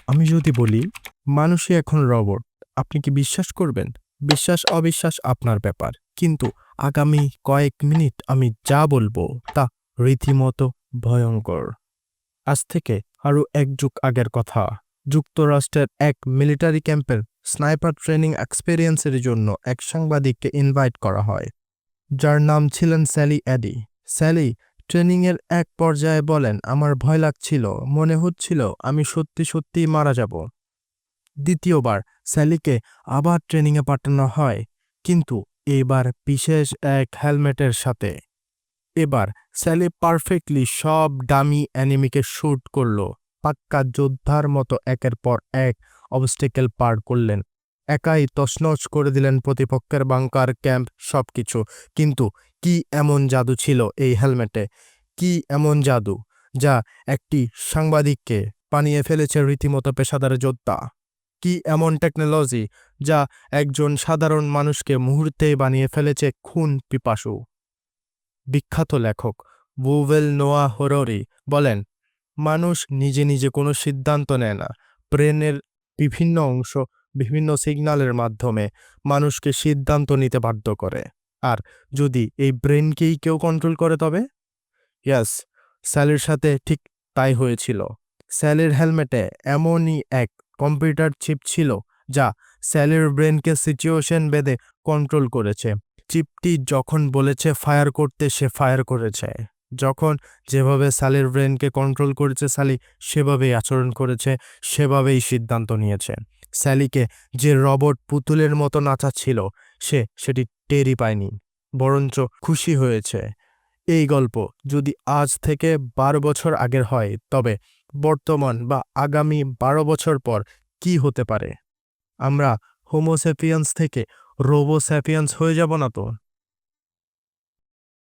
আমি যদি বলি মানুষই এখন রোবট, আপনি কি বিশ্বাস করবেন? বিশ্বাস অবিশ্বাস আপনার ব্যাপার, কিন্তু আগামী কয়েক মিনিট আমি যা বলবো তা রীতিমতো ভয়ঙ্কর। আজ থেকে আরও এক যুগ আগের কথা। যুক্তরাষ্ট্রের এক মিলিটারি ক্যাম্পের স্নাইপার ট্রেনিং এক্সপেরিয়েন্সের জন্য এক সাংবাদিককে ইনভাইট করা হয়, যার নাম ছিলেন স্যালি অ্যাডি। স্যালি ট্রেনিংয়ের এক পর্যায়ে বলেন, আমার ভয় লাগছিল, মনে হচ্ছিল আমি সত্যি সত্যিই মারা যাব। দ্বিতীয়বার স্যালিকে আবার ট্রেনিংয়ে পাঠানো হয়, কিন্তু এবার বিশেষ এক হেলমেটের সাথে। এবার স্যালি পারফেক্টলি সব ডামি অ্যানিমিকে শ্যুট করল, পাক্কা যোদ্ধার মতো একের পর এক অবস্টেকেল পার করলেন, একাই তছনছ করে দিলেন প্রতিপক্ষের বাংকার, ক্যাম্প, সবকিছু। কিন্তু কি এমন জাদু ছিল এই হেলমেটে? কি এমন জাদু যা একটি সাংবাদিককে বানিয়ে ফেলেছে রীতিমতো পেশাদার যোদ্ধা? কি এমন টেকনোলজি যা একজন সাধারণ মানুষকে মুহূর্তেই বানিয়ে ফেলেছে খুন পিপাসু? বিখ্যাত লেখক বুভেল নোয়া হররি বলেন, মানুষ নিজে নিজে কোনো সিদ্ধান্ত নেয় না। ব্রেনের বিভিন্ন অংশ বিভিন্ন সিগন্যালের মাধ্যমে মানুষকে সিদ্ধান্ত নিতে বাধ্য করে। আর যদি এই ব্রেনকেই কেউ কন্ট্রোল করে, তবে ইয়াস, স্যালির সাথে ঠিক তাই হয়েছিল। স্যালির হেলমেটে এমনই এক কম্পিউটার চিপ ছিল যা স্যালির ব্রেনকে সিচুয়েশন বেঁধে কন্ট্রোল করেছে। চিপটি যখন বলেছে ফায়ার করতে, সে ফায়ার করেছে। যখন যেভাবে স্যালির ব্রেনকে কন্ট্রোল করেছে, স্যালি সেভাবেই আচরণ করেছে, সেভাবেই সিদ্ধান্ত নিয়েছে। স্যালিকে যে রবট পুতুলের মতো নাচাচ্ছিল, সে সেটি টেরই পায়নি, বরঞ্চ খুশি হয়েছে। এই গল্প যদি আজ থেকে 12 বছর আগের হয়, তবে বর্তমান বা আগামী 12 বছর পর কি হতে পারে? আমরা হোমোস্যাপিয়েন্স থেকে রোবোস্যাপিয়েন্স হয়ে যাব না তো?